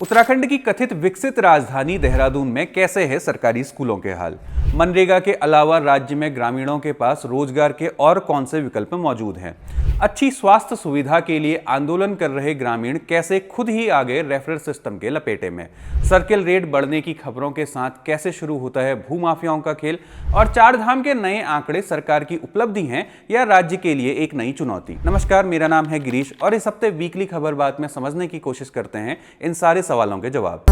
उत्तराखंड की कथित विकसित राजधानी देहरादून में कैसे है सरकारी स्कूलों के हाल। मनरेगा के अलावा राज्य में ग्रामीणों के पास रोजगार के और कौन से विकल्प मौजूद हैं। अच्छी स्वास्थ्य सुविधा के लिए आंदोलन कर रहे ग्रामीण कैसे खुद ही आ गए रेफरल सिस्टम के लपेटे में। सर्किल रेट बढ़ने की खबरों के साथ कैसे शुरू होता है भूमाफियाओं का खेल, और चार धाम के नए आंकड़े सरकार की उपलब्धि हैं या राज्य के लिए एक नई चुनौती। नमस्कार, मेरा नाम है गिरीश और इस हफ्ते वीकली खबर बात में समझने की कोशिश करते हैं इन सारे सवालों के जवाब।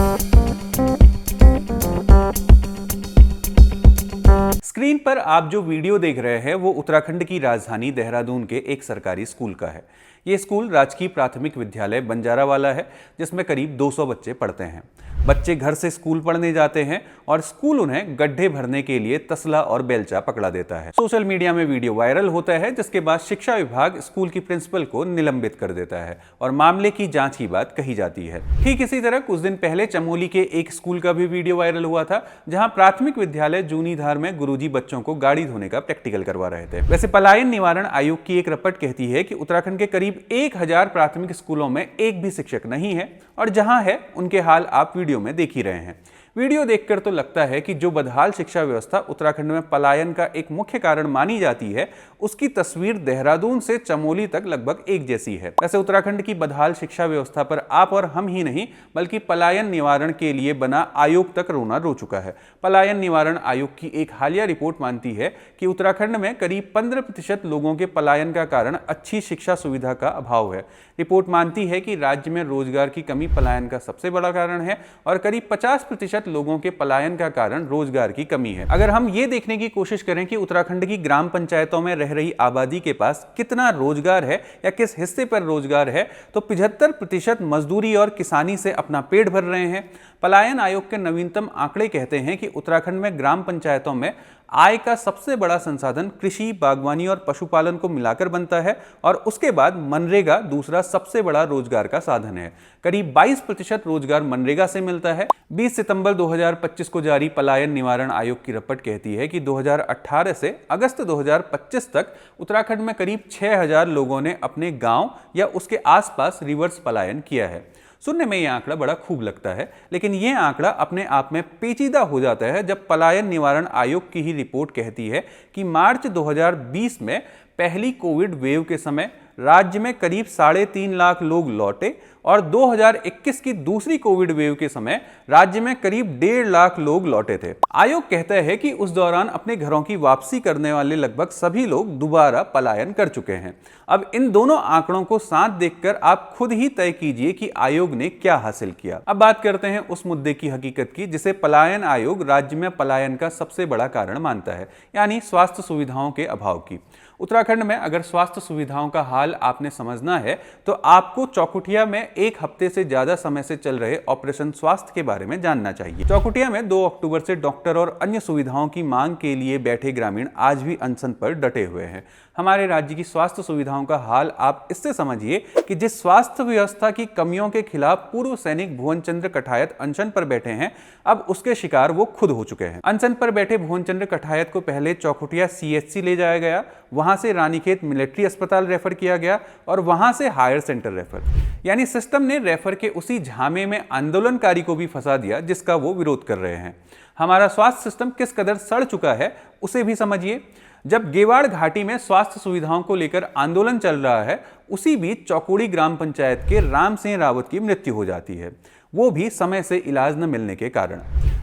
स्क्रीन पर आप जो वीडियो देख रहे हैं वो उत्तराखंड की राजधानी देहरादून के एक सरकारी स्कूल का है। ये स्कूल राजकीय प्राथमिक विद्यालय बंजारावाला है, जिसमें करीब 200 बच्चे पढ़ते हैं। बच्चे घर से स्कूल पढ़ने जाते हैं और स्कूल उन्हें गड्ढे भरने के लिए तसला और बेलचा पकड़ा देता है। सोशल मीडिया में वीडियो वायरल होता है, जिसके बाद शिक्षा विभाग स्कूल की प्रिंसिपल को निलंबित कर देता है और मामले की जांच की बात कही जाती है। ठीक इसी तरह कुछ दिन पहले चमोली के एक स्कूल का भी वीडियो वायरल हुआ था, जहां प्राथमिक विद्यालय जूनीधार में गुरुजी बच्चों को गाड़ी धोने का प्रैक्टिकल करवा रहे थे। वैसे पलायन निवारण आयोग की एक रिपोर्ट कहती है कि उत्तराखंड के करीब 1000 प्राथमिक स्कूलों में एक भी शिक्षक नहीं है, और जहां है उनके हाल आप वीडियो में देख ही रहे हैं। वीडियो देखकर तो लगता है कि जो बदहाल शिक्षा व्यवस्था उत्तराखंड में पलायन का एक मुख्य कारण मानी जाती है, उसकी तस्वीर देहरादून से चमोली तक लगभग एक जैसी है। वैसे उत्तराखंड की बदहाल शिक्षा व्यवस्था पर आप और हम ही नहीं, बल्कि पलायन निवारण के लिए बना आयोग तक रोना रो चुका है। पलायन निवारण आयोग की एक हालिया रिपोर्ट मानती है कि उत्तराखंड में करीब 15% लोगों के पलायन का कारण अच्छी शिक्षा सुविधा का अभाव है। रिपोर्ट मानती है कि राज्य में रोजगार की कमी पलायन का सबसे बड़ा कारण है और करीब 50% लोगों के पलायन का कारण रोजगार की कमी है। अगर हम ये देखने की कोशिश करें कि उत्तराखंड की ग्राम पंचायतों में रह रही आबादी के पास कितना रोजगार है या किस हिस्से पर रोजगार है, तो 75% मजदूरी और किसानी से अपना पेट भर रहे हैं। पलायन आयोग के नवीनतम आंकड़े कहते हैं कि उत्तराखंड में ग्राम पंचायतों में आय का सबसे बड़ा संसाधन कृषि, बागवानी और पशुपालन को मिलाकर बनता है, और उसके बाद मनरेगा दूसरा सबसे बड़ा रोजगार का साधन है। करीब 22% रोजगार मनरेगा से मिलता है। 20 सितंबर 2025 को जारी पलायन निवारण आयोग की रिपोर्ट कहती है कि 2018 से अगस्त 2025 तक उत्तराखंड में करीब 6000 लोगों ने अपने गांव या उसके आसपास रिवर्स पलायन किया है। सुनने में यह आंकड़ा बड़ा खूब लगता है, लेकिन यह आंकड़ा अपने आप में पेचीदा हो जाता है जब पलायन निवारण आयोग की ही रिपोर्ट कहती है कि मार्च 2020 में पहली कोविड वेव के समय राज्य में करीब 3.5 लाख लोग लौटे, और 2021 की दूसरी कोविड वेव के समय राज्य में करीब 1.5 लाख लोग लौटे थे। आयोग कहता है कि उस दौरान अपने घरों की वापसी करने वाले लगभग सभी लोग दोबारा पलायन कर चुके हैं। अब इन दोनों आंकड़ों को साथ देखकर आप खुद ही तय कीजिए कि आयोग ने क्या हासिल किया। अब बात करते हैं उस मुद्दे की हकीकत की जिसे पलायन आयोग राज्य में पलायन का सबसे बड़ा कारण मानता है, यानी स्वास्थ्य सुविधाओं के अभाव की। उत्तराखंड में अगर स्वास्थ्य सुविधाओं का हाल आपने समझना है तो आपको चौखुटिया में एक हफ्ते से ज्यादा समय से चल रहे ऑपरेशन स्वास्थ्य के बारे में जानना चाहिए। चौखुटिया में 2 अक्टूबर से डॉक्टर और अन्य सुविधाओं की मांग के लिए बैठे ग्रामीण आज भी अनशन पर डटे हुए हैं। हमारे राज्य की स्वास्थ्य सुविधाओं का हाल आप इससे समझिए कि जिस स्वास्थ्य व्यवस्था की कमियों के खिलाफ पूर्व सैनिक भुवन चंद्र कठायत अनशन पर बैठे हैं, अब उसके शिकार वो खुद हो चुके हैं। अनशन पर बैठे भुवन चंद्र कठायत को पहले चौखुटिया CHC ले जाया गया, वहां से रानीखेत मिलिट्री अस्पताल रेफर किया गया और वहां से हायर सेंटर रेफर, यानी सिस्टम ने रेफर के उसी झामे में आंदोलनकारी को भी फंसा दिया जिसका वो विरोध कर रहे हैं। हमारा स्वास्थ्य सिस्टम किस कदर सड़ चुका है उसे भी समझिए। जब गेवाड़ घाटी में स्वास्थ्य सुविधाओं को लेकर आंदोलन चल रहा है, उसी बीच चौकुड़ी ग्राम पंचायत के राम सिंह रावत की मृत्यु हो जाती है, वो भी समय से इलाज न मिलने के कारण।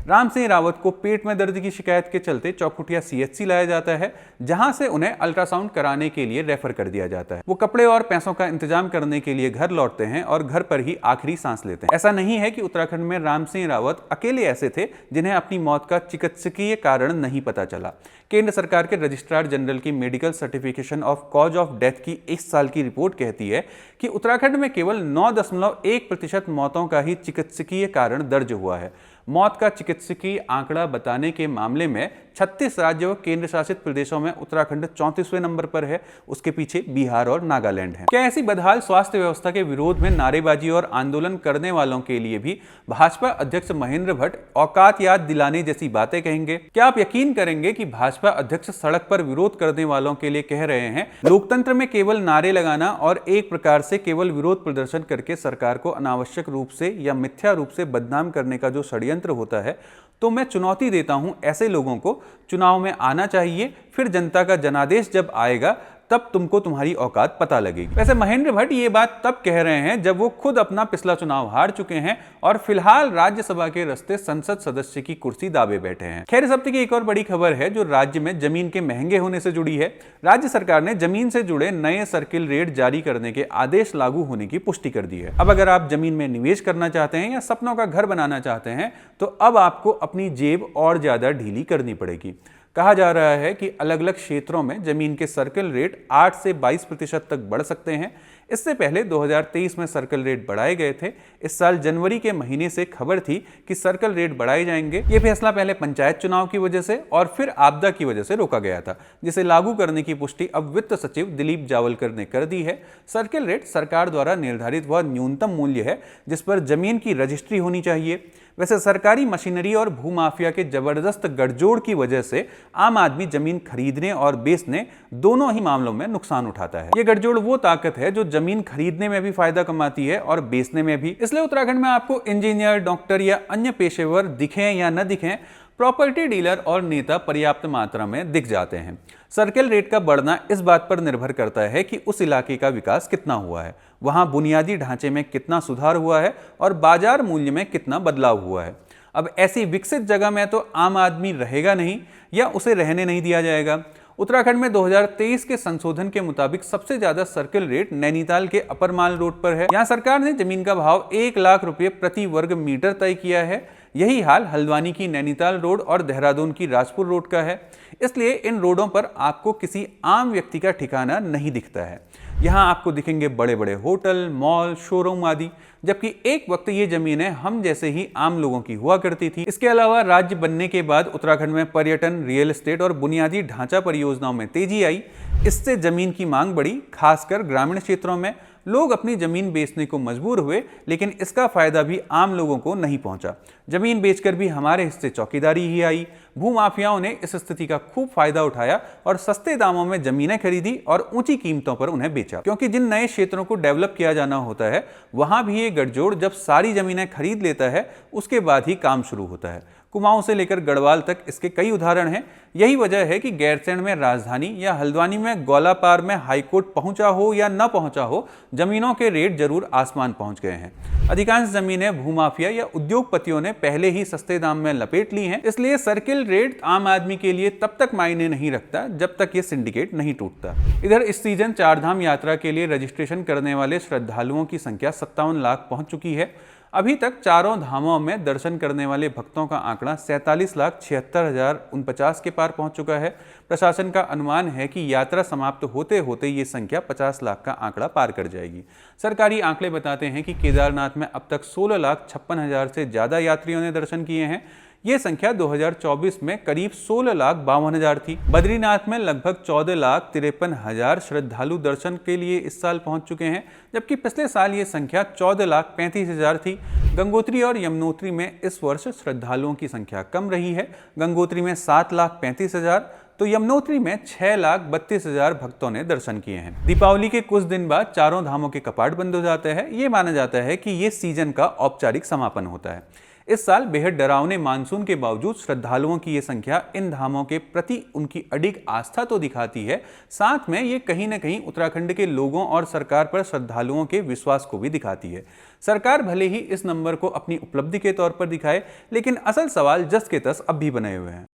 राम सिंह रावत को पेट में दर्द की शिकायत के चलते चौखुटिया CHC लाया जाता है, जहां से उन्हें अल्ट्रासाउंड कराने के लिए रेफर कर दिया जाता है। वो कपड़े और पैसों का इंतजाम करने के लिए घर लौटते हैं और घर पर ही आखिरी सांस लेते हैं। ऐसा नहीं है कि उत्तराखंड में राम सिंह रावत अकेले ऐसे थे जिन्हें अपनी मौत का चिकित्सकीय कारण नहीं पता चला। केंद्र सरकार के रजिस्ट्रार जनरल की medical certification of cause of death की इस साल की रिपोर्ट कहती है कि उत्तराखंड में केवल 9.1% मौतों का ही चिकित्सकीय कारण दर्ज हुआ है। मौत का चिकित्सकीय आंकड़ा बताने के मामले में 36 राज्य व केंद्र शासित प्रदेशों में उत्तराखंड 34वें नंबर पर है। उसके पीछे बिहार और नागालैंड है। क्या ऐसी बदहाल स्वास्थ्य व्यवस्था के विरोध में नारेबाजी और आंदोलन करने वालों के लिए भी भाजपा अध्यक्ष महेंद्र भट्ट औकात याद दिलाने जैसी बातें कहेंगे? क्या आप यकीन करेंगे कि भाजपा अध्यक्ष सड़क पर विरोध करने वालों के लिए कह रहे हैं लोकतंत्र में केवल नारे लगाना और एक प्रकार से केवल विरोध प्रदर्शन करके सरकार को अनावश्यक रूप से या मिथ्या रूप से बदनाम करने का जो षड्यंत्र होता है? तो मैं चुनौती देता हूं ऐसे लोगों को, चुनाव में आना चाहिए, फिर जनता का जनादेश जब आएगा तब तुमको तुम्हारी औकात पता लगेगी। वैसे महेंद्र भट्ट ये बात तब कह रहे हैं जब वो खुद अपना पिछला चुनाव हार चुके हैं और फिलहाल राज्यसभा के रास्ते संसद सदस्य की कुर्सी दावे बैठे हैं। खैर, इस हफ्ते की एक और बड़ी खबर है जो राज्य में जमीन के महंगे होने से जुड़ी है। राज्य सरकार ने जमीन से जुड़े नए सर्किल रेट जारी करने के आदेश लागू होने की पुष्टि कर दी है। अब अगर आप जमीन में निवेश करना चाहते हैं या सपनों का घर बनाना चाहते हैं तो अब आपको अपनी जेब और ज्यादा ढीली करनी पड़ेगी। कहा जा रहा है कि अलग अलग क्षेत्रों में जमीन के सर्कल रेट 8 से 22% तक बढ़ सकते हैं। इससे पहले 2023 में सर्कल रेट बढ़ाए गए थे। इस साल जनवरी के महीने से खबर थी कि सर्कल रेट बढ़ाए जाएंगे। ये फैसला पहले पंचायत चुनाव की वजह से और फिर आपदा की वजह से रोका गया था, जिसे लागू करने की पुष्टि अब वित्त सचिव दिलीप जावलकर ने कर दी है। सर्कल रेट सरकार द्वारा निर्धारित वह न्यूनतम मूल्य है जिस पर जमीन की रजिस्ट्री होनी चाहिए। वैसे सरकारी मशीनरी और भूमाफिया के जबरदस्त गठजोड़ की वजह से आम आदमी जमीन खरीदने और बेचने दोनों ही मामलों में नुकसान उठाता है। ये गठजोड़ वो ताकत है जो जमीन खरीदने में भी फायदा कमाती है और बेचने में भी। इसलिए उत्तराखंड में आपको इंजीनियर, डॉक्टर या अन्य पेशेवर दिखें या न दिखें, प्रॉपर्टी डीलर और नेता पर्याप्त मात्रा में दिख जाते हैं। सर्कल रेट का बढ़ना इस बात पर निर्भर करता है कि उस इलाके का विकास कितना हुआ है, वहां बुनियादी ढांचे में कितना सुधार हुआ है और बाजार मूल्य में कितना बदलाव हुआ है। अब ऐसी विकसित जगह में तो आम आदमी रहेगा नहीं या उसे रहने नहीं दिया जाएगा। उत्तराखंड में 2023 के संशोधन के मुताबिक सबसे ज्यादा सर्कल रेट नैनीताल के अपर माल रोड पर है। यहाँ सरकार ने जमीन का भाव 1 लाख रुपए प्रति वर्ग मीटर तय किया है। यही हाल हल्द्वानी की नैनीताल रोड और देहरादून की राजपुर रोड का है। इसलिए इन रोडों पर आपको किसी आम व्यक्ति का ठिकाना नहीं दिखता है। यहाँ आपको दिखेंगे बड़े बड़े होटल, मॉल, शोरूम आदि, जबकि एक वक्त ये जमीनें हम जैसे ही आम लोगों की हुआ करती थी। इसके अलावा राज्य बनने के बाद उत्तराखंड में पर्यटन, रियल एस्टेट और बुनियादी ढांचा परियोजनाओं में तेजी आई। इससे जमीन की मांग बढ़ी, खासकर ग्रामीण क्षेत्रों में लोग अपनी जमीन बेचने को मजबूर हुए, लेकिन इसका फायदा भी आम लोगों को नहीं पहुंचा। जमीन बेचकर भी हमारे हिस्से चौकीदारी ही आई। भूमाफियाओं ने इस स्थिति का खूब फायदा उठाया और सस्ते दामों में जमीनें खरीदी और ऊंची कीमतों पर उन्हें बेचा। क्योंकि जिन नए क्षेत्रों को डेवलप किया जाना होता है वहां भी ये गठजोड़ जब सारी जमीनें खरीद लेता है उसके बाद ही काम शुरू होता है। कुमाऊं से लेकर गढ़वाल तक इसके कई उदाहरण हैं। यही वजह है कि गैरसैंण में राजधानी या हल्द्वानी में गौलापार में हाईकोर्ट पहुंचा हो या न पहुंचा हो, जमीनों के रेट जरूर आसमान पहुंच गए हैं। अधिकांश जमीनें भूमाफिया या उद्योगपतियों ने पहले ही सस्ते दाम में लपेट ली हैं। इसलिए सर्किल रेट आम आदमी के लिए तब तक मायने नहीं रखता जब तक ये सिंडिकेट नहीं टूटता। इधर इस सीजन चारधाम यात्रा के लिए रजिस्ट्रेशन करने वाले श्रद्धालुओं की संख्या 57 लाख पहुंच चुकी है। अभी तक चारों धामों में दर्शन करने वाले भक्तों का आंकड़ा 47,76,049 के पार पहुंच चुका है। प्रशासन का अनुमान है कि यात्रा समाप्त होते होते ये संख्या 50 लाख का आंकड़ा पार कर जाएगी। सरकारी आंकड़े बताते हैं कि केदारनाथ में अब तक 16,56,000 से ज़्यादा यात्रियों ने दर्शन किए हैं। ये संख्या 2024 में करीब 16,52,000 थी। बद्रीनाथ में लगभग 14,53,000 श्रद्धालु दर्शन के लिए इस साल पहुंच चुके हैं, जबकि पिछले साल ये संख्या 14,35,000 थी। गंगोत्री और यमुनोत्री में इस वर्ष श्रद्धालुओं की संख्या कम रही है। गंगोत्री में 7,35,000 तो यमुनोत्री में 6,32,000 भक्तों ने दर्शन किए हैं। दीपावली के कुछ दिन बाद चारों धामों के कपाट बंद हो जाते हैं। ये माना जाता है कि ये सीजन का औपचारिक समापन होता है। इस साल बेहद डरावने मानसून के बावजूद श्रद्धालुओं की ये संख्या इन धामों के प्रति उनकी अडिग आस्था तो दिखाती है, साथ में ये कहीं न कहीं उत्तराखंड के लोगों और सरकार पर श्रद्धालुओं के विश्वास को भी दिखाती है। सरकार भले ही इस नंबर को अपनी उपलब्धि के तौर पर दिखाए, लेकिन असल सवाल जस के तस अब भी बने हुए हैं।